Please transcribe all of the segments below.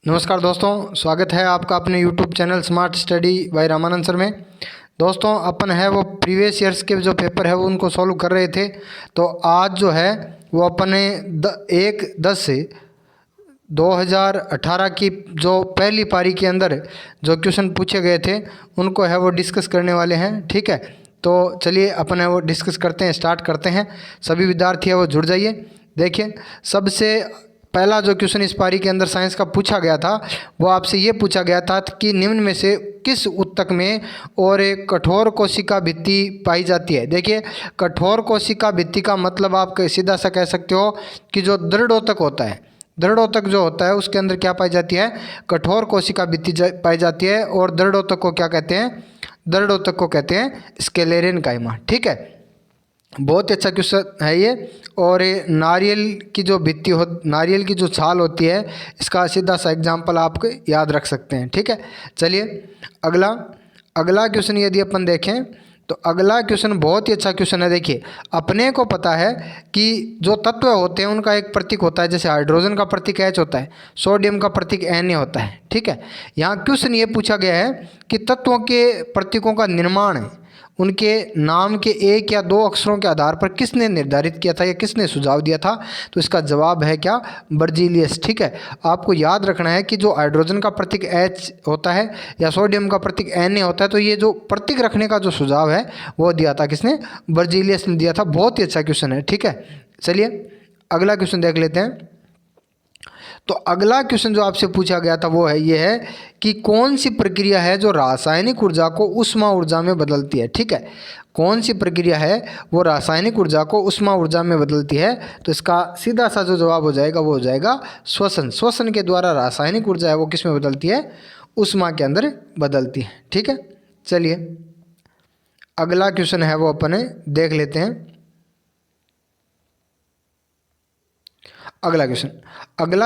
नमस्कार दोस्तों, स्वागत है आपका अपने YouTube channel smart study bye Ramanand sir में। दोस्तों अपन है वो प्रीवियस ईयर्स के जो पेपर है वो उनको सॉल्व कर रहे थे। तो आज जो है वो अपने 1/10 से 2018 की जो पहली पारी के अंदर जो क्वेश्चन पूछे गए थे उनको है वो डिस्कस करने वाले हैं। ठीक है, तो चलिए अपन है वो डिस्कस करते हैं, स्टार्ट करते हैं। सभी विद्यार्थी है वो जुड़ जाइए। देखिए, सबसे पहला जो क्वेश्चन इस पारी के अंदर साइंस का पूछा गया था वो आपसे ये पूछा गया था कि निम्न में से किस ऊतक में और एक कठोर कोशिका भित्ति पाई जाती है। देखिए, कठोर कोशिका भित्ति का मतलब आप सीधा सा कह सकते हो कि जो दृढ़ोतक होता है, दृढ़ोतक जो होता है उसके अंदर क्या पाई जाती है, कठोर कोशिका भित्ति पाई जाती है। और दृढ़ोतक को क्या कहते हैं, दृढ़ोतक को कहते हैं स्क्लेरेन काइमा। ठीक है, बहुत अच्छा क्वेश्चन है ये। और ये नारियल की जो भित्ति हो, नारियल की जो छाल होती है, इसका सीधा सा एग्जाम्पल आप याद रख सकते हैं। ठीक है, चलिए अगला क्वेश्चन यदि अपन देखें तो अगला क्वेश्चन बहुत ही अच्छा क्वेश्चन है। देखिए, अपने को पता है कि जो तत्व होते हैं उनका एक प्रतीक होता है, जैसे हाइड्रोजन का प्रतीक H होता है, सोडियम का प्रतीक Na होता है। ठीक है, यहाँ क्वेश्चन ये पूछा गया है कि तत्वों के प्रतीकों का निर्माण उनके नाम के एक या दो अक्षरों के आधार पर किसने निर्धारित किया था या किसने सुझाव दिया था। तो इसका जवाब है क्या, बर्जीलियस। ठीक है, आपको याद रखना है कि जो हाइड्रोजन का प्रतीक H होता है या सोडियम का प्रतीक Na होता है, तो ये जो प्रतीक रखने का जो सुझाव है वो दिया था किसने, बर्जीलियस ने दिया था। बहुत ही अच्छा क्वेश्चन है। ठीक है, चलिए अगला क्वेश्चन देख लेते हैं। तो अगला क्वेश्चन जो आपसे पूछा गया था वो है ये है कि कौन सी प्रक्रिया है जो रासायनिक ऊर्जा को उष्मा ऊर्जा में बदलती है। ठीक है, कौन सी प्रक्रिया है वो रासायनिक ऊर्जा को उष्मा ऊर्जा में बदलती है। तो इसका सीधा सा जो जवाब हो जाएगा वो हो जाएगा श्वसन। श्वसन के द्वारा रासायनिक ऊर्जा है वो किस में बदलती है, उष्मा के अंदर बदलती है। ठीक है, चलिए अगला क्वेश्चन है वो अपने देख लेते हैं। अगला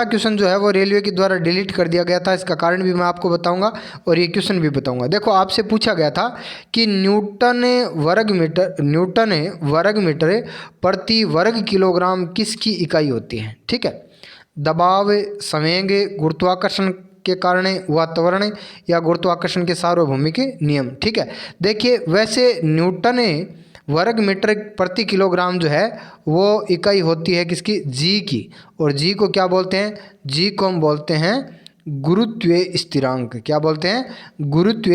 क्वेश्चन जो है वो रेलवे के द्वारा डिलीट कर दिया गया था। इसका कारण भी मैं आपको बताऊंगा और ये क्वेश्चन भी बताऊंगा। देखो, आपसे पूछा गया था कि न्यूटन वर्ग मीटर प्रति वर्ग किलोग्राम किसकी इकाई होती है। ठीक है, दबाव, संवेग, गुरुत्वाकर्षण के कारण, वातावरण या गुरुत्वाकर्षण के सार्वभौमिक नियम। ठीक है, देखिए वैसे न्यूटन वर्ग मीटर प्रति किलोग्राम जो है वो इकाई होती है किसकी, जी की। और जी को क्या बोलते हैं, जी को हम बोलते हैं गुरुत्व स्थिरांक। क्या बोलते हैं, गुरुत्व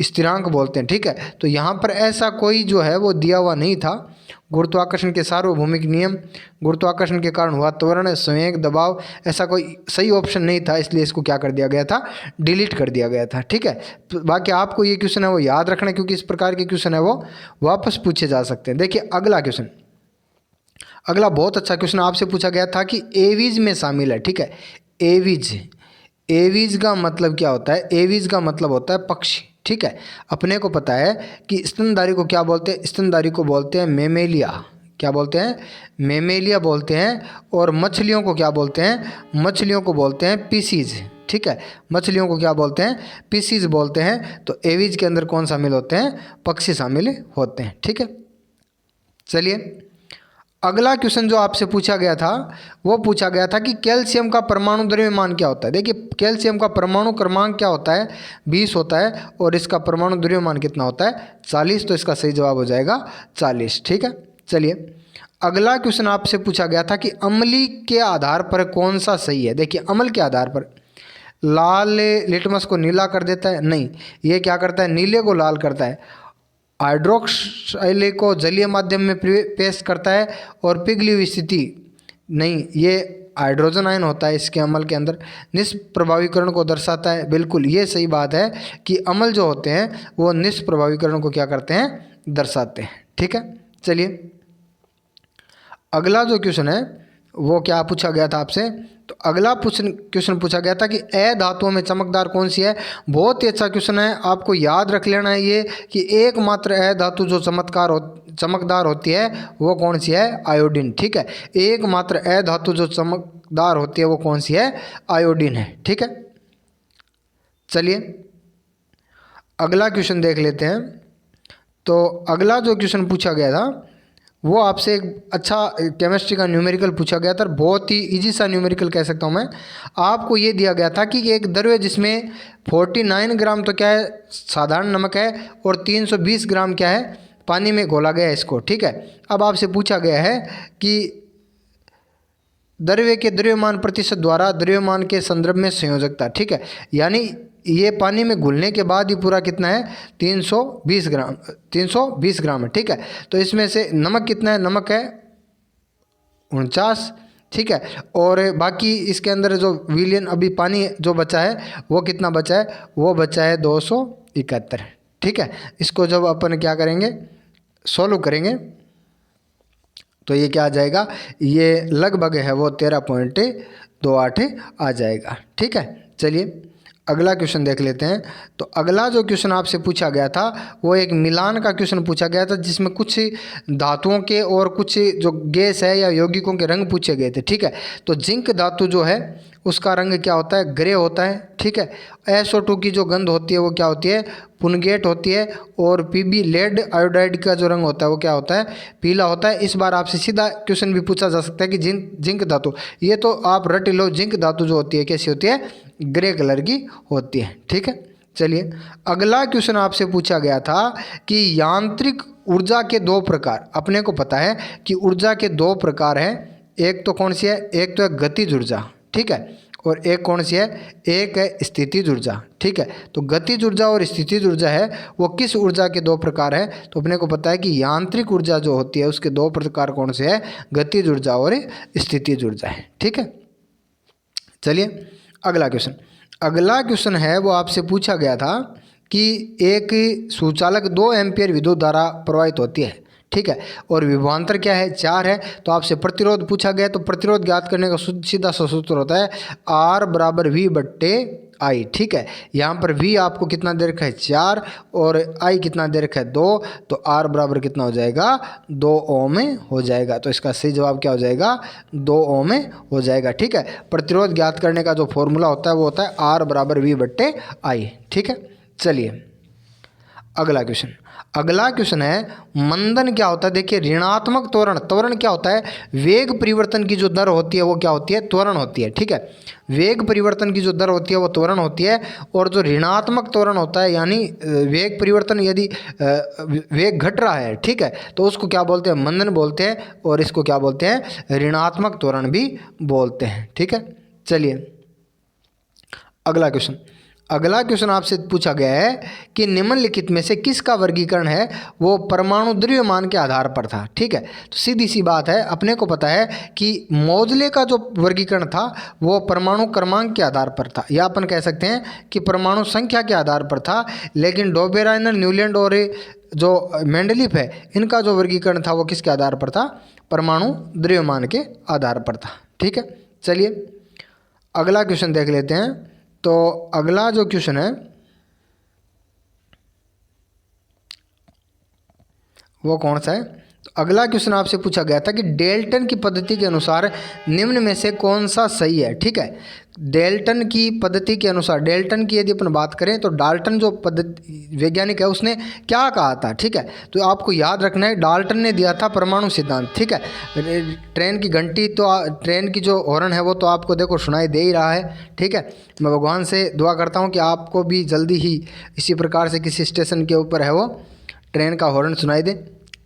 स्थिरांक बोलते हैं। ठीक है, तो यहाँ पर ऐसा कोई जो है वो दिया हुआ नहीं था। गुरुत्वाकर्षण के सार्वभौमिक नियम, गुरुत्वाकर्षण के कारण वातावरण, संवेग, दबाव, ऐसा कोई सही ऑप्शन नहीं था, इसलिए इसको क्या कर दिया गया था, डिलीट कर दिया गया था। ठीक है, तो बाकी आपको ये क्वेश्चन है वो याद रखना, क्योंकि इस प्रकार के क्वेश्चन है वो वापस पूछे जा सकते हैं। देखिए अगला क्वेश्चन, अगला बहुत अच्छा क्वेश्चन आपसे पूछा गया था कि एवीज में शामिल है। ठीक है, एवीज, एवीज का मतलब क्या होता है, एवीज का मतलब होता है पक्षी। ठीक है, अपने को पता है कि स्तनधारी को क्या बोलते हैं, स्तनधारी को बोलते हैं मेमेलिया। क्या बोलते हैं, मेमेलिया बोलते हैं। और मछलियों को क्या बोलते हैं, मछलियों को बोलते हैं पीसीज। ठीक है, मछलियों को क्या बोलते हैं, पीसीज बोलते हैं। तो एवीज के अंदर कौन शामिल होते हैं, पक्षी शामिल होते हैं। ठीक है, चलिए अगला क्वेश्चन जो आपसे पूछा गया था वो पूछा गया था कि कैल्शियम का परमाणु द्रव्यमान क्या होता है। देखिए, कैल्शियम का परमाणु क्रमांक क्या होता है, 20 होता है। और इसका परमाणु द्रव्यमान कितना होता है, 40। तो इसका सही जवाब हो जाएगा 40। ठीक है, चलिए अगला क्वेश्चन आपसे पूछा गया था कि अम्लीय के आधार पर कौन सा सही है। देखिए, अम्ल के आधार पर लाल लिटमस को नीला कर देता है, नहीं, ये क्या करता है, नीले को लाल करता है। हाइड्रोक्साइल को जलीय माध्यम में पेश करता है और पिघली हुई स्थिति, नहीं, ये हाइड्रोजन आयन होता है इसके अम्ल के अंदर। निष्प्रभावीकरण को दर्शाता है, बिल्कुल ये सही बात है कि अम्ल जो होते हैं वो निष्प्रभावीकरण को क्या करते हैं, दर्शाते हैं। ठीक है, चलिए अगला जो क्वेश्चन है वो क्या पूछा गया था आपसे। तो अगला क्वेश्चन पूछा गया था कि अ धातुओं में चमकदार कौन सी है। बहुत ही अच्छा क्वेश्चन है, आपको याद रख लेना है ये कि एकमात्र अ धातु जो चमकदार होती है वो कौन सी है, आयोडीन। ठीक है, एकमात्र अ धातु जो चमकदार होती है वो कौन सी है, आयोडीन है। ठीक है, चलिए अगला क्वेश्चन देख लेते हैं। तो अगला जो क्वेश्चन पूछा गया था वो आपसे एक अच्छा केमिस्ट्री का न्यूमेरिकल पूछा गया था, बहुत ही इजी सा न्यूमेरिकल कह सकता हूँ मैं। आपको ये दिया गया था कि एक द्रव्य जिसमें 49 ग्राम तो क्या है साधारण नमक है और 320 ग्राम क्या है पानी में घोला गया है इसको, ठीक है। अब आपसे पूछा गया है कि द्रव्य के द्रव्यमान प्रतिशत द्वारा द्रव्यमान के संदर्भ में संयोजकता, ठीक है। यानी ये पानी में घुलने के बाद ही पूरा कितना है 320 ग्राम, 320 ग्राम है, ठीक है। तो इसमें से नमक कितना है, नमक है 49, ठीक है। और बाकी इसके अंदर जो विलियन अभी पानी जो बचा है वो कितना बचा है, वो बचा है 271, ठीक है। इसको जब अपन क्या करेंगे सॉल्व करेंगे तो ये क्या आ जाएगा, ये लगभग है वो 13.28 आ जाएगा, ठीक है। चलिए अगला क्वेश्चन देख लेते हैं। तो अगला जो क्वेश्चन आपसे पूछा गया था वो एक मिलान का क्वेश्चन पूछा गया था, जिसमें कुछ धातुओं के और कुछ जो गैस है या यौगिकों के रंग पूछे गए थे, ठीक है। तो जिंक धातु जो है उसका रंग क्या होता है, ग्रे होता है, ठीक है। SO2 की जो गंध होती है वो क्या होती है, पुनगेट होती है। और Pb लेड आयोडाइड का जो रंग होता है वो क्या होता है, पीला होता है। इस बार आपसे सीधा क्वेश्चन भी पूछा जा सकता है कि जिंक धातु, ये तो आप रट लो, जिंक धातु जो होती है कैसी होती है, ग्रे कलर की होती है, ठीक है। चलिए अगला क्वेश्चन आपसे पूछा गया था कि यांत्रिक ऊर्जा के दो प्रकार, अपने को पता है कि ऊर्जा के दो प्रकार हैं, एक तो कौन सी है, एक तो है गतिज ऊर्जा, ठीक है, और एक कौन सी है, एक है स्थितिज ऊर्जा, ठीक है। तो गतिज ऊर्जा और स्थितिज ऊर्जा है वो किस ऊर्जा के दो प्रकार है, तो अपने को पता है कि यांत्रिक ऊर्जा जो होती है उसके दो प्रकार कौन से है, गतिज ऊर्जा और स्थितिज ऊर्जा है, ठीक है। चलिए अगला क्वेश्चन है वो आपसे पूछा गया था कि एक सुचालक 2 एम्पियर विद्युत धारा प्रवाहित होती है, ठीक है, और विभवांतर क्या है 4 है। तो आपसे प्रतिरोध पूछा गया, तो प्रतिरोध ज्ञात करने का सीधा सा सूत्र होता है R बराबर V बट्टे I, ठीक है। यहाँ पर V आपको कितना दे रखा है 4 और I कितना दे रखा है 2, तो R बराबर कितना हो जाएगा 2 ओम में हो जाएगा। तो इसका सही जवाब क्या हो जाएगा 2 ओम में हो जाएगा, ठीक है। प्रतिरोध ज्ञात करने का जो फॉर्मूला होता है वो होता है R बराबर V बट्टे I, ठीक है। चलिए अगला क्वेश्चन है मंदन क्या होता है। देखिए ऋणात्मक त्वरण, त्वरण क्या होता है, वेग परिवर्तन की जो दर होती है वो क्या होती है, त्वरण होती है, ठीक है। वेग परिवर्तन की जो दर होती है वो त्वरण होती है। और जो ऋणात्मक त्वरण होता है यानी वेग परिवर्तन यदि वेग घट रहा है, ठीक है, तो उसको क्या बोलते हैं, मंदन बोलते हैं, और इसको क्या बोलते हैं, ऋणात्मक त्वरण भी बोलते हैं, ठीक है। चलिए अगला क्वेश्चन आपसे पूछा गया है कि निम्नलिखित में से किसका वर्गीकरण है वो परमाणु द्रव्यमान के आधार पर था, ठीक है। तो सीधी सी बात है, अपने को पता है कि मोजले का जो वर्गीकरण था वो परमाणु क्रमांक के आधार पर था, या अपन कह सकते हैं कि परमाणु संख्या के आधार पर था। लेकिन डोबेराइनर, न्यूलैंड और जो मेंडलीफ है इनका जो वर्गीकरण था वो किसके आधार पर था, परमाणु द्रव्यमान के आधार पर था, ठीक है। चलिए अगला क्वेश्चन देख लेते हैं। तो अगला जो क्वेश्चन है वो कौन सा है, तो अगला क्वेश्चन आपसे पूछा गया था कि डेल्टन की पद्धति के अनुसार निम्न में से कौन सा सही है, ठीक है। डेल्टन की पद्धति के अनुसार, डेल्टन की यदि अपन बात करें तो डाल्टन जो पद्धति वैज्ञानिक है उसने क्या कहा था, ठीक है। तो आपको याद रखना है डाल्टन ने दिया था परमाणु सिद्धांत, ठीक है। ट्रेन की घंटी तो ट्रेन की जो हॉर्न है वो तो आपको देखो सुनाई दे ही रहा है, ठीक है। मैं भगवान से दुआ करता हूँ कि आपको भी जल्दी ही इसी प्रकार से किसी स्टेशन के ऊपर है वो ट्रेन का हॉर्न सुनाई दे,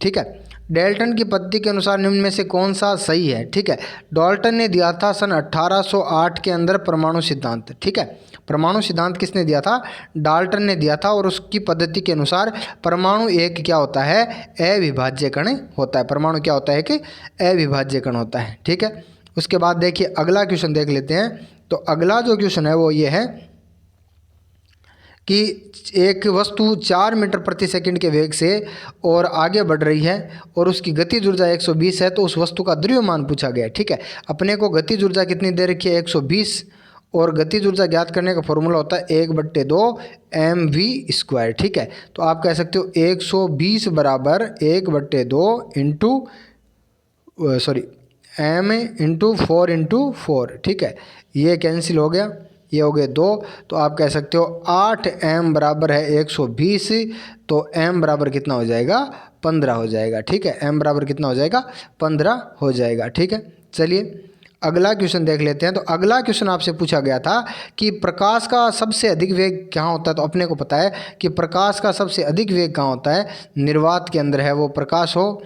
ठीक है। डाल्टन की पद्धति के अनुसार निम्न में से कौन सा सही है, ठीक है। डाल्टन ने दिया था सन 1808 के अंदर परमाणु सिद्धांत, ठीक है। परमाणु सिद्धांत किसने दिया था, डाल्टन ने दिया था। और उसकी पद्धति के अनुसार परमाणु एक क्या होता है, अविभाज्य कण होता है। परमाणु क्या होता है कि अविभाज्य कण होता है, ठीक है। उसके बाद देखिए अगला क्वेश्चन देख लेते हैं। तो अगला जो क्वेश्चन है वो ये है कि एक वस्तु 4 मीटर प्रति सेकंड के वेग से और आगे बढ़ रही है और उसकी गतिज ऊर्जा 120 है, तो उस वस्तु का द्रव्यमान पूछा गया है, ठीक है। अपने को गतिज ऊर्जा कितनी दे रखी है 120, और गतिज ऊर्जा ज्ञात करने का फॉर्मूला होता है 1/2 mv², ठीक है। तो आप कह सकते हो 120 बराबर 1/2 इंटू m इंटू 4, ठीक है। ये कैंसिल हो गया, ये हो गए 2, तो आप कह सकते हो 8m बराबर है 120, तो m बराबर कितना हो जाएगा 15 हो जाएगा। ठीक है, m बराबर कितना हो जाएगा, 15 हो जाएगा। ठीक है, चलिए अगला क्वेश्चन देख लेते हैं। तो अगला क्वेश्चन आपसे पूछा गया था कि प्रकाश का सबसे अधिक वेग कहाँ होता है। तो अपने को पता है कि प्रकाश का सबसे अधिक वेग कहाँ होता है, निर्वात के अंदर है वो प्रकाश हो।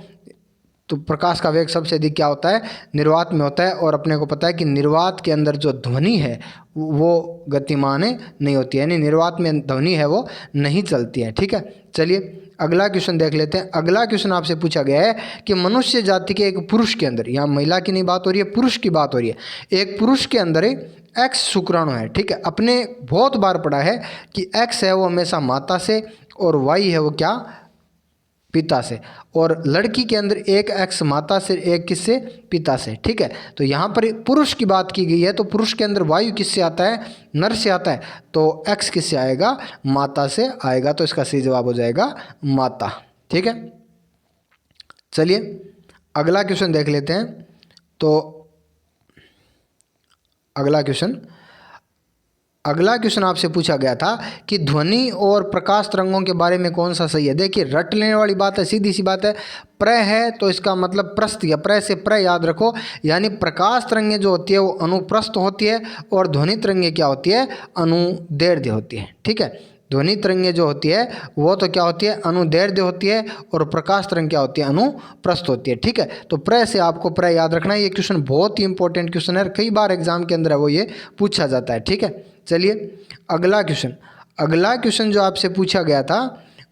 तो प्रकाश का वेग सबसे अधिक क्या होता है, निर्वात में होता है। और अपने को पता है कि निर्वात के अंदर जो ध्वनि है वो गतिमान नहीं होती है, यानी निर्वात में ध्वनि है वो नहीं चलती है। ठीक है, चलिए अगला क्वेश्चन देख लेते हैं। अगला क्वेश्चन आपसे पूछा गया है कि मनुष्य जाति के एक पुरुष के अंदर, यहाँ महिला की नहीं बात हो रही है, पुरुष की बात हो रही है। एक पुरुष के अंदर एक्स शुक्राणु है। ठीक है, अपने बहुत बार पढ़ा है कि एक्स है वो हमेशा माता से और वाई है वो क्या, पिता से। और लड़की के अंदर एक एक्स माता से, एक किससे, पिता से। ठीक है, तो यहाँ पर पुरुष की बात की गई है, तो पुरुष के अंदर वायु किससे आता है, नर से आता है। तो एक्स किससे आएगा, माता से आएगा। तो इसका सही जवाब हो जाएगा माता। ठीक है, चलिए अगला क्वेश्चन देख लेते हैं। तो अगला क्वेश्चन आपसे पूछा गया था कि ध्वनि और प्रकाश तरंगों के बारे में कौन सा सही है। देखिए रट लेने वाली बात है, सीधी सी बात है। प्र है तो इसका मतलब प्रस्थ, या प्र से प्र याद रखो, यानी प्रकाश तरंगें जो होती है वो अनुप्रस्थ होती है और ध्वनि तरंगें क्या होती है, अनुदैर्ध्य होती है। ठीक है, ध्वनि तरंगें जो होती है वो तो क्या होती है, अनुदैर्ध्य होती है, और प्रकाश तरंग क्या होती है, अनुप्रस्थ होती है। ठीक है, तो प्र से आपको प्र याद रखना है। ये क्वेश्चन बहुत ही इंपॉर्टेंट क्वेश्चन है, कई बार एग्जाम के अंदर है वो ये पूछा जाता है। ठीक है, चलिए अगला क्वेश्चन जो आपसे पूछा गया था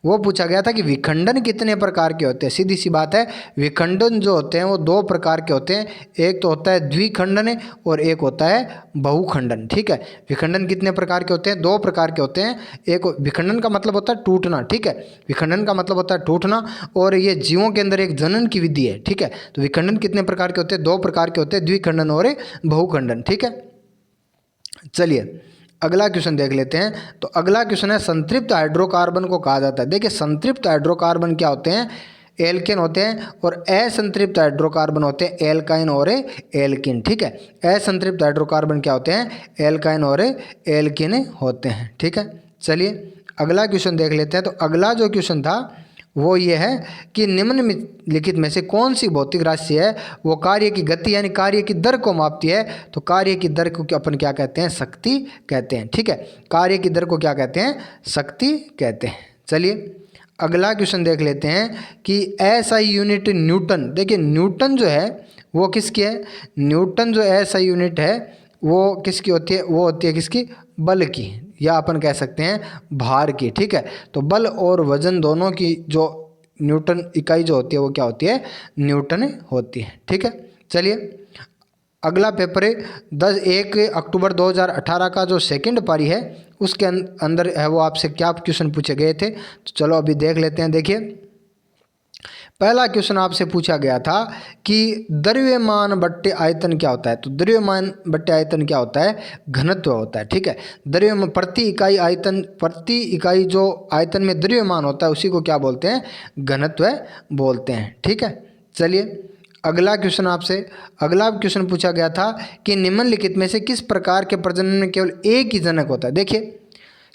वो पूछा गया था कि विखंडन कितने प्रकार के होते हैं। सीधी सी बात है, विखंडन जो होते हैं वो दो प्रकार के होते हैं। एक तो होता है द्विखंडन और एक होता है बहुखंडन। ठीक है, विखंडन कितने प्रकार के होते हैं, दो प्रकार के होते हैं। एक विखंडन का मतलब होता है टूटना। ठीक है, विखंडन का मतलब होता है टूटना, और ये जीवों के अंदर एक जनन की विधि है। ठीक है, तो विखंडन कितने प्रकार के होते हैं, दो प्रकार के होते हैं, द्विखंडन और बहुखंडन। ठीक है, चलिए अगला क्वेश्चन देख लेते हैं। तो अगला क्वेश्चन है संतृप्त हाइड्रोकार्बन को कहा जाता है। देखिए संतृप्त हाइड्रोकार्बन क्या होते हैं, एल्केन होते हैं, और असंतृप्त हाइड्रोकार्बन होते हैं एल्काइन और एल्किन। ठीक है, असंतृप्त हाइड्रोकार्बन क्या होते हैं, एल्काइन और एल्किन होते हैं। ठीक है, चलिए अगला क्वेश्चन देख लेते हैं। तो अगला जो क्वेश्चन था वो ये है कि निम्नलिखित में से कौन सी भौतिक राशि है वो कार्य की गति यानी कार्य की दर को मापती है। तो कार्य की दर को अपन क्या कहते हैं, शक्ति कहते हैं। ठीक है, कार्य की दर को क्या कहते हैं, शक्ति कहते हैं। चलिए अगला क्वेश्चन देख लेते हैं कि एसआई यूनिट न्यूटन। देखिए न्यूटन जो है वो किसकी है, न्यूटन जो एसआई यूनिट है वो किसकी होती है, वो होती है किसकी, बल की, या अपन कह सकते हैं भार की। ठीक है, तो बल और वजन दोनों की जो न्यूटन इकाई जो होती है वो क्या होती है, न्यूटन होती है। ठीक है, चलिए अगला पेपर है 1 अक्टूबर 2018 का जो सेकंड पारी है उसके अंदर है वो आपसे क्या क्वेश्चन पूछे गए थे। तो चलो अभी देख लेते हैं। देखिए पहला क्वेश्चन आपसे पूछा गया था कि द्रव्यमान बट्टे आयतन क्या होता है। तो द्रव्यमान बट्टे आयतन क्या होता है, घनत्व होता है। ठीक है, द्रव्यमान प्रति इकाई आयतन, प्रति इकाई जो आयतन में द्रव्यमान होता है उसी को क्या बोलते हैं, घनत्व बोलते हैं। ठीक है, चलिए अगला क्वेश्चन पूछा गया था कि निम्नलिखित में से किस प्रकार के प्रजनन में केवल एक ही जनक होता है। देखिए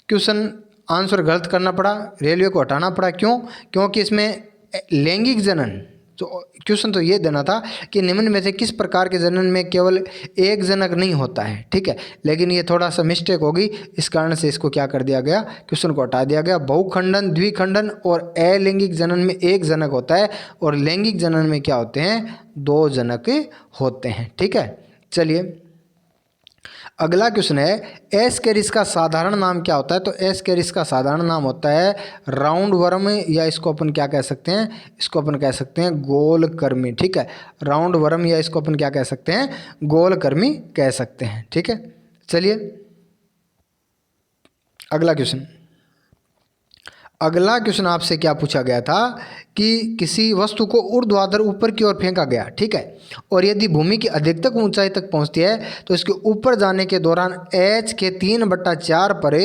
क्वेश्चन आंसर गलत करना पड़ा, रेलवे को हटाना पड़ा, क्योंकि इसमें लैंगिक जनन, तो क्वेश्चन तो ये देना था कि निम्न में से किस प्रकार के जनन में केवल एक जनक नहीं होता है। ठीक है, लेकिन ये थोड़ा सा मिस्टेक होगी, इस कारण से इसको क्या कर दिया गया, क्वेश्चन को हटा दिया गया। बहुखंडन, द्विखंडन और अलैंगिक जनन में एक जनक होता है, और लैंगिक जनन में क्या होते हैं, दो जनक होते हैं। ठीक है, चलिए अगला क्वेश्चन है एस्केरिस का साधारण नाम क्या होता है। तो एस्केरिस का साधारण नाम होता है राउंड वर्म, या इसको अपन क्या कह सकते हैं, इसको अपन कह सकते हैं गोलकृमि। ठीक है, राउंड वर्म, या इसको अपन क्या कह सकते हैं, गोलकृमि कह सकते हैं। ठीक है, चलिए अगला क्वेश्चन आपसे क्या पूछा गया था कि किसी वस्तु को ऊर्ध्वाधर ऊपर की ओर फेंका गया। ठीक है, और यदि भूमि की अधिकतम ऊंचाई तक पहुंचती है तो इसके ऊपर जाने के दौरान h के 3/4 पर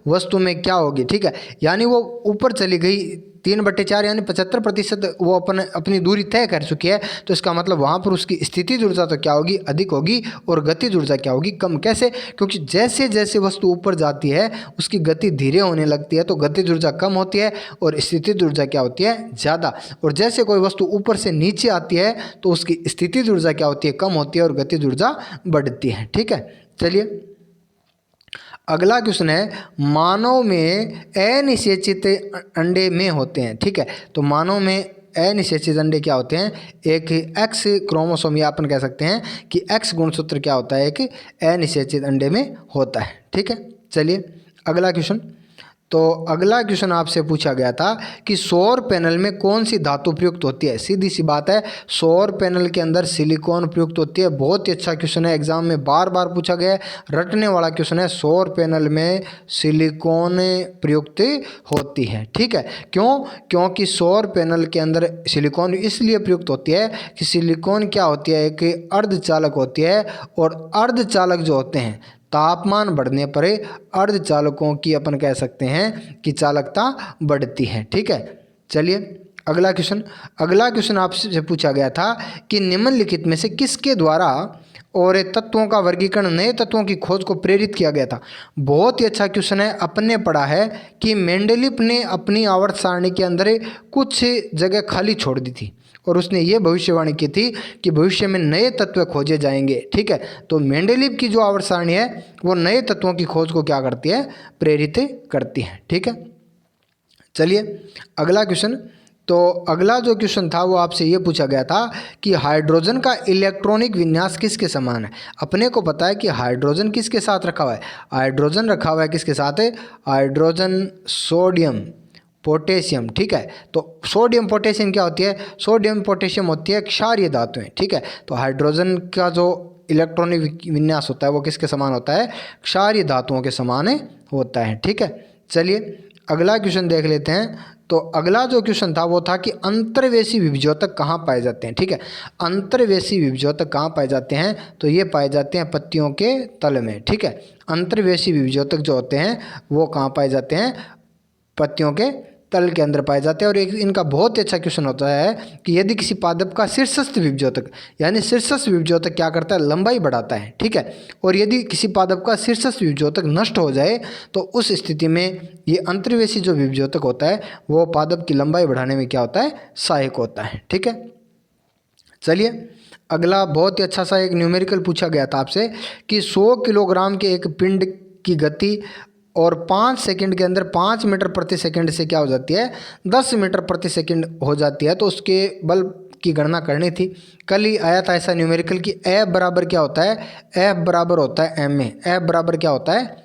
वस्तु में क्या होगी। ठीक है, यानी वो ऊपर चली गई 3/4 यानी 75% वो अपनी दूरी तय कर चुकी है, तो इसका मतलब वहाँ पर उसकी स्थितिज ऊर्जा तो क्या होगी, अधिक होगी, और गतिज ऊर्जा क्या होगी, कम। कैसे? क्योंकि जैसे जैसे वस्तु ऊपर जाती है उसकी गति धीरे होने लगती है, तो गतिज ऊर्जा कम होती है और स्थितिज ऊर्जा क्या होती है, ज़्यादा। और जैसे कोई वस्तु ऊपर से नीचे आती है तो उसकी स्थितिज ऊर्जा क्या होती है, कम होती है, और गतिज ऊर्जा बढ़ती है। ठीक है, चलिए अगला क्वेश्चन है, मानव में अनिषेचित अंडे में होते हैं। ठीक है, तो मानव में अनिषेचित अंडे क्या होते हैं, एक एक्स क्रोमोसोम, या अपन कह सकते हैं कि एक्स गुणसूत्र क्या होता है, एक अनिषेचित अंडे में होता है। ठीक है, चलिए अगला क्वेश्चन। तो अगला क्वेश्चन आपसे पूछा गया था कि सौर पैनल में कौन सी धातु प्रयुक्त होती है। सीधी सी बात है, सौर पैनल के अंदर सिलिकॉन प्रयुक्त होती है। बहुत ही अच्छा क्वेश्चन है, एग्जाम में बार बार पूछा गया है, रटने वाला क्वेश्चन है। सौर पैनल में सिलिकॉन प्रयुक्त होती है। ठीक है, क्यों? क्योंकि सौर पैनल के अंदर सिलिकॉन इसलिए प्रयुक्त होती है कि सिलिकॉन क्या होती है, एक अर्धचालक होती है, और अर्धचालक जो होते हैं तापमान बढ़ने पर अर्धचालकों की अपन कह सकते हैं कि चालकता बढ़ती है। ठीक है, चलिए अगला क्वेश्चन। अगला क्वेश्चन आपसे पूछा गया था कि निम्नलिखित में से किसके द्वारा और तत्वों का वर्गीकरण नए तत्वों की खोज को प्रेरित किया गया था। बहुत ही अच्छा क्वेश्चन है। अपन ने पढ़ा है कि मेंडलीफ ने अपनी आवर्त सारणी के अंदर कुछ जगह खाली छोड़ दी थी, और उसने ये भविष्यवाणी की थी कि भविष्य में नए तत्व खोजे जाएंगे। ठीक है, तो मेंडलीफ की जो आवर्त सारणी है वो नए तत्वों की खोज को क्या करती है, प्रेरित करती है। ठीक है, चलिए अगला क्वेश्चन। तो अगला जो क्वेश्चन था वो आपसे ये पूछा गया था कि हाइड्रोजन का इलेक्ट्रॉनिक विन्यास किसके समान है। अपने को पता है कि हाइड्रोजन किसके साथ रखा हुआ है, हाइड्रोजन रखा हुआ है किसके साथ है, हाइड्रोजन सोडियम पोटेशियम। ठीक है, तो सोडियम पोटेशियम क्या होती है, सोडियम पोटेशियम होती है क्षारीय धातुएं। ठीक है, तो हाइड्रोजन का जो इलेक्ट्रॉनिक विन्यास होता है वो किसके समान होता है, क्षारीय धातुओं के समान होता है। ठीक है, चलिए अगला क्वेश्चन देख लेते हैं। तो अगला जो क्वेश्चन था वो था कि अंतर्वेशी विभज्योतक कहाँ पाए जाते हैं। ठीक है, अंतर्वेशी विभज्योतक कहाँ पाए जाते हैं, तो ये पाए जाते हैं पत्तियों के तल में। ठीक है, अंतर्वेशी विभज्योतक जो होते हैं वो कहाँ पाए जाते हैं, पत्तियों के तल के अंदर पाए जाते हैं। और एक इनका बहुत ही अच्छा क्वेश्चन होता है कि यदि किसी पादप का शीर्षस्थ विभज्योतक, यानी शीर्षस्थ विभज्योतक क्या करता है, लंबाई बढ़ाता है। ठीक है, और यदि किसी पादप का शीर्षस्थ विभज्योतक नष्ट हो जाए तो उस स्थिति में ये अंतर्वेशी जो विभज्योतक होता है वो पादप की लंबाई बढ़ाने में क्या होता है, सहायक होता है। ठीक है, चलिए अगला बहुत ही अच्छा सा एक न्यूमेरिकल पूछा गया था आपसे कि 100 किलोग्राम के एक पिंड की गति और 5 सेकंड के अंदर 5 मीटर प्रति सेकंड से क्या हो जाती है, 10 मीटर प्रति सेकंड हो जाती है, तो उसके बल की गणना करनी थी। कल ही आया था ऐसा न्यूमेरिकल कि F बराबर क्या होता है, F बराबर होता है ma। F बराबर क्या होता है,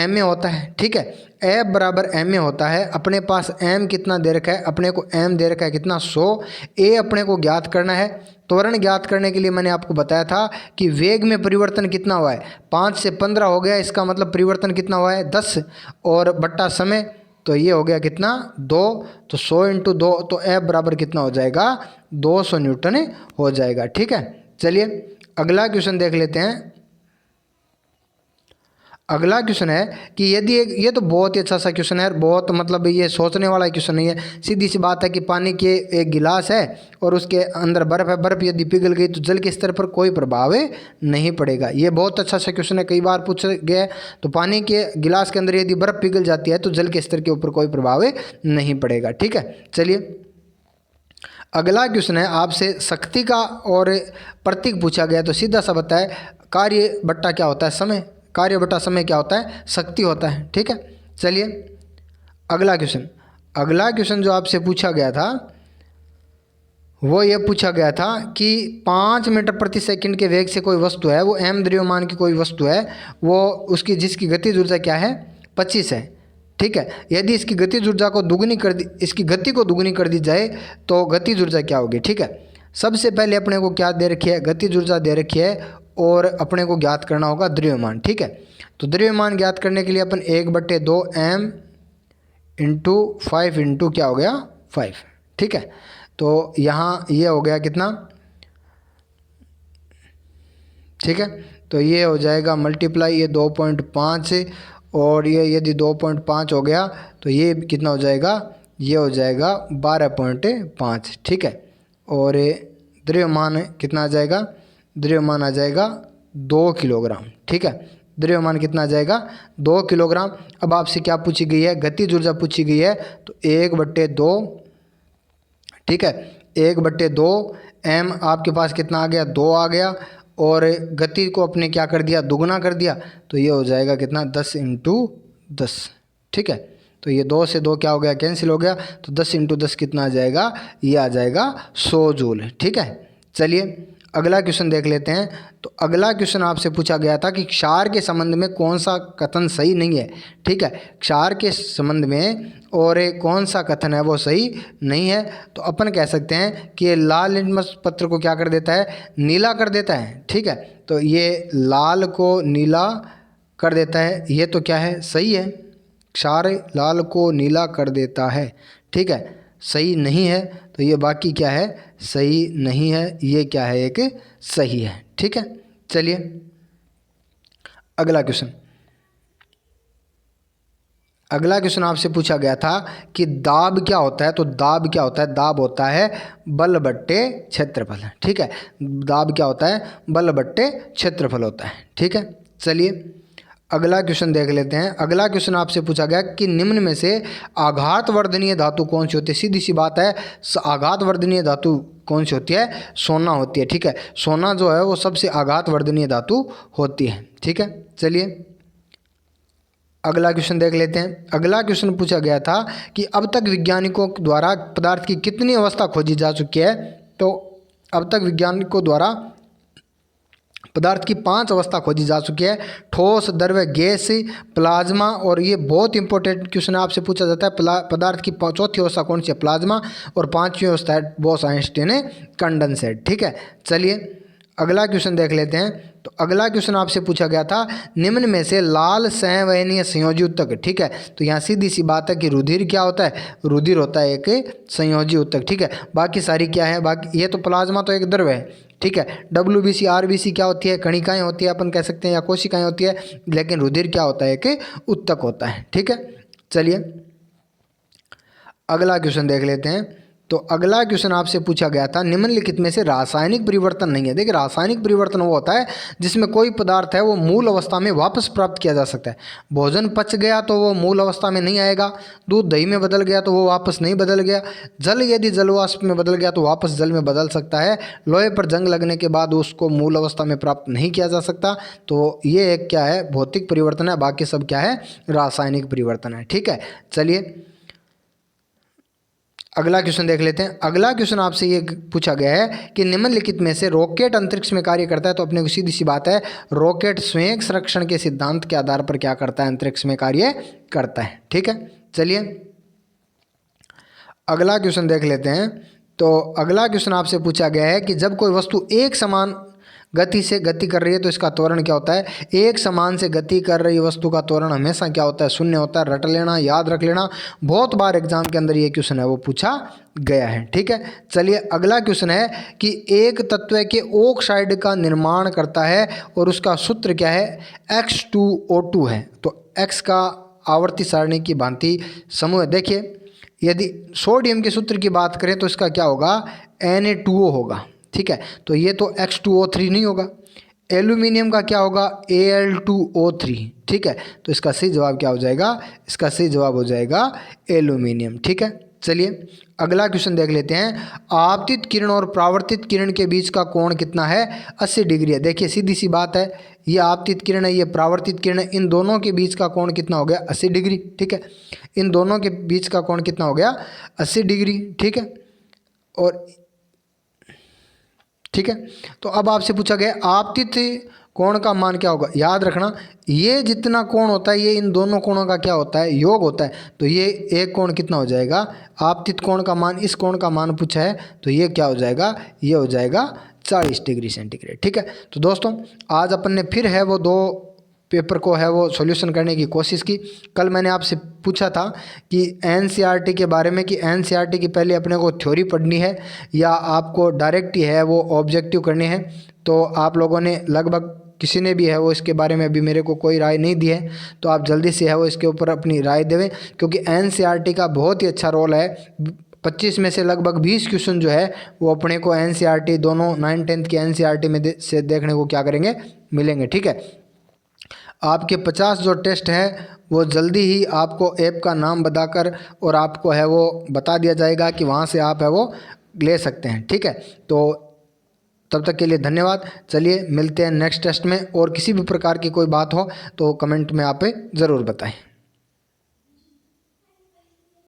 ma होता है। ठीक है, F बराबर ma होता है। अपने पास m कितना दे रखा है, अपने को m दे रखा है कितना, 100। a अपने को ज्ञात करना है। त्वरण ज्ञात करने के लिए मैंने आपको बताया था कि वेग में परिवर्तन कितना हुआ है, 5 से 15 हो गया, इसका मतलब परिवर्तन कितना हुआ है, 10, और बट्टा समय, तो ये हो गया कितना, 2। तो 100 × 2, तो F बराबर कितना हो जाएगा, 200 न्यूटन हो जाएगा। ठीक है, चलिए अगला क्वेश्चन देख लेते हैं। अगला क्वेश्चन है कि यदि ये तो बहुत ही अच्छा सा क्वेश्चन है, बहुत मतलब ये सोचने वाला क्वेश्चन नहीं है। सीधी सी बात है कि पानी के एक गिलास है और उसके अंदर बर्फ़ है, बर्फ़ यदि पिघल गई तो जल के स्तर पर कोई प्रभाव नहीं पड़ेगा। ये बहुत अच्छा सा क्वेश्चन है, कई बार पूछा गया है। तो पानी के गिलास के अंदर यदि बर्फ़ पिघल जाती है तो जल के स्तर के ऊपर कोई प्रभाव नहीं पड़ेगा। ठीक है, चलिए अगला क्वेश्चन है आपसे शक्ति का और प्रतीक पूछा गया। तो सीधा सा बताए, कार्य बट्टा क्या होता है, समय, कार्य बटा समय क्या होता है, शक्ति होता है। ठीक है, चलिए अगला क्वेश्चन। अगला क्वेश्चन जो आपसे पूछा गया था वो ये पूछा गया था कि 5 मीटर प्रति सेकंड के वेग से कोई वस्तु है, वो m द्रव्यमान की कोई वस्तु है, वो उसकी जिसकी गतिज ऊर्जा क्या है, 25 है। ठीक है, यदि इसकी गतिज ऊर्जा को दुगनी कर दी, इसकी गति को दुगनी कर दी जाए तो गतिज ऊर्जा क्या होगी। ठीक है, सबसे पहले अपने को क्या दे रखी है, गतिज ऊर्जा दे रखी है, और अपने को ज्ञात करना होगा द्रव्यमान। ठीक है, तो द्रव्यमान ज्ञात करने के लिए अपन 1/2 m × 5 × क्या हो गया, 5। ठीक है, तो यहाँ ये हो गया कितना, ठीक है, तो ये हो जाएगा मल्टीप्लाई, ये 2.5 और ये यदि 2.5 हो गया तो ये कितना हो जाएगा, ये हो जाएगा 12.5, ठीक है। और द्रव्यमान कितना आ जाएगा, द्रव्यमान आ जाएगा 2 किलोग्राम, ठीक है। द्रव्यमान कितना आ जाएगा, 2 किलोग्राम। अब आपसे क्या पूछी गई है, गतिज ऊर्जा पूछी गई है, तो 1/2, ठीक है, 1/2 m आपके पास कितना आ गया, 2 आ गया, और गति को अपने क्या कर दिया, दुगुना कर दिया, तो ये हो जाएगा कितना, 10 × 10, ठीक है। तो ये 2 से 2 क्या हो गया, कैंसिल हो गया, तो 10 × 10 कितना आ जाएगा, ये आ जाएगा 100 जूल, ठीक है। चलिए अगला क्वेश्चन देख लेते हैं। तो अगला क्वेश्चन आपसे पूछा गया था कि क्षार के संबंध में कौन सा कथन सही नहीं है, ठीक है। क्षार के संबंध में और कौन सा कथन है वो सही नहीं है। तो अपन कह सकते हैं कि ये लाल लिटमस पत्र को क्या कर देता है, नीला कर देता है, ठीक है। तो ये लाल को नीला कर देता है, ये तो क्या है, सही है। क्षार लाल को नीला कर देता है, ठीक है, सही नहीं है। तो ये बाकी क्या है, सही नहीं है, ये क्या है, एक सही है, ठीक है। चलिए अगला क्वेश्चन। अगला क्वेश्चन आपसे पूछा गया था कि दाब क्या होता है। तो दाब क्या होता है, दाब होता है बल बट्टे क्षेत्रफल, ठीक है। दाब क्या होता है, बल बट्टे क्षेत्रफल होता है, ठीक है। चलिए अगला क्वेश्चन देख लेते हैं। अगला क्वेश्चन आपसे पूछा गया कि निम्न में से आघात वर्धनीय धातु कौन सी होती है। सीधी सी बात है, आघात वर्धनीय धातु कौन सी होती है, सोना होती है, ठीक है। सोना जो है वो सबसे आघात वर्धनीय धातु होती है, ठीक है। चलिए अगला क्वेश्चन देख लेते हैं। अगला क्वेश्चन पूछा गया था कि अब तक वैज्ञानिकों द्वारा पदार्थ की कितनी अवस्था खोजी जा चुकी है। तो अब तक वैज्ञानिकों द्वारा पदार्थ की 5 अवस्था खोजी जा चुकी है, ठोस, द्रव्य, गैस, प्लाज्मा। और ये बहुत इंपॉर्टेंट क्वेश्चन आपसे पूछा जाता है, पदार्थ की चौथी अवस्था कौन सी है, प्लाज्मा, और 5वीं अवस्था है बोस-आइंस्टीन कंडेंसेट, ठीक है। चलिए अगला क्वेश्चन देख लेते हैं। तो अगला क्वेश्चन आपसे पूछा गया था निम्न में से लाल संवहनीय संयोजी उत्तक, ठीक है। तो यहाँ सीधी सी बात है कि रुधिर क्या होता है, रुधिर होता है एक संयोजी उत्तक, ठीक है। बाकी सारी क्या है, बाकी ये तो प्लाज्मा तो एक द्रव्य है, ठीक है। WBC RBC क्या होती है, कणिकाएं होती है अपन कह सकते हैं, या कोशिकाएं होती है, लेकिन रुधिर क्या होता है, एक उत्तक होता है, ठीक है। चलिए अगला क्वेश्चन देख लेते हैं। तो अगला क्वेश्चन आपसे पूछा गया था निम्नलिखित में से रासायनिक परिवर्तन नहीं है। देखिए रासायनिक परिवर्तन वो होता है जिसमें कोई पदार्थ है वो मूल अवस्था में वापस प्राप्त किया जा सकता है। भोजन पच गया तो वो मूल अवस्था में नहीं आएगा, दूध दही में बदल गया तो वो वापस नहीं बदल गया, जल यदि जलवाष्प में बदल गया तो वापस जल में बदल सकता है, लोहे पर जंग लगने के बाद उसको मूल अवस्था में प्राप्त नहीं किया जा सकता। तो ये एक क्या है, भौतिक परिवर्तन है, बाकी सब क्या है, रासायनिक परिवर्तन है, ठीक है। चलिए अगला क्वेश्चन देख लेते हैं। अगला क्वेश्चन आपसे ये पूछा गया है कि निम्नलिखित में से रॉकेट अंतरिक्ष में कार्य करता है। तो अपने को सीधी सी बात है, रॉकेट स्वयं संरक्षण के सिद्धांत के आधार पर क्या करता है, अंतरिक्ष में कार्य करता है, ठीक है। चलिए अगला क्वेश्चन देख लेते हैं। तो अगला क्वेश्चन आपसे पूछा गया है कि जब कोई वस्तु एक समान गति से गति कर रही है तो इसका त्वरण क्या होता है। एक समान से गति कर रही वस्तु का त्वरण हमेशा क्या होता है, शून्य होता है। रट लेना, याद रख लेना, बहुत बार एग्जाम के अंदर ये क्वेश्चन है वो पूछा गया है, ठीक है। चलिए अगला क्वेश्चन है कि एक तत्व के ऑक्साइड का निर्माण करता है और उसका सूत्र क्या है, X2O2 है। तो X का आवर्ती सारणी की भांति समूह है। देखिए यदि सोडियम के सूत्र की बात करें तो इसका क्या होगा, Na2O होगा, ठीक है। तो ये तो X2O3 नहीं होगा। एल्यूमिनियम का क्या होगा, Al2O3, ठीक है। तो इसका सही जवाब क्या हो जाएगा, इसका सही जवाब हो जाएगा एल्यूमिनियम, ठीक है। चलिए अगला क्वेश्चन देख लेते हैं। आपतित किरण और परावर्तित किरण के बीच का कोण कितना है, 80 डिग्री है। देखिए सीधी सी बात है, ये आपतित किरण है, ये परावर्तित किरण है, इन दोनों के बीच का कोण कितना हो गया, 80 डिग्री, ठीक है। इन दोनों के बीच का कोण कितना हो गया, 80 डिग्री, ठीक है। और ठीक है, तो अब आपसे पूछा गया आपतित कोण का मान क्या होगा। याद रखना ये जितना कोण होता है ये इन दोनों कोणों का क्या होता है, योग होता है। तो ये एक कोण कितना हो जाएगा, आपतित कोण का मान, इस कोण का मान पूछा है तो ये क्या हो जाएगा, ये हो जाएगा 40 डिग्री सेंटीग्रेड, ठीक है। तो दोस्तों आज अपन ने फिर है वो 2 पेपर को है वो सॉल्यूशन करने की कोशिश की। कल मैंने आपसे पूछा था कि एनसीईआरटी के बारे में कि एनसीईआरटी की पहले अपने को थ्योरी पढ़नी है या आपको डायरेक्ट ही है वो ऑब्जेक्टिव करने हैं। तो आप लोगों ने लगभग किसी ने भी है वो इसके बारे में अभी मेरे को कोई राय नहीं दी है, तो आप जल्दी से है वो इसके ऊपर अपनी राय देवें, क्योंकि एनसीईआरटी का बहुत ही अच्छा रोल है। 25 में से लगभग 20 क्वेश्चन जो है वो अपने को एनसीईआरटी दोनों 9th 10th की एनसीईआरटी में से देखने को क्या करेंगे, मिलेंगे। ठीक है, आपके 50 जो टेस्ट है वो जल्दी ही आपको ऐप का नाम बताकर और आपको है वो बता दिया जाएगा कि वहाँ से आप है वो ले सकते हैं। ठीक है, तो तब तक के लिए धन्यवाद। चलिए मिलते हैं नेक्स्ट टेस्ट में, और किसी भी प्रकार की कोई बात हो तो कमेंट में आप ज़रूर बताएं।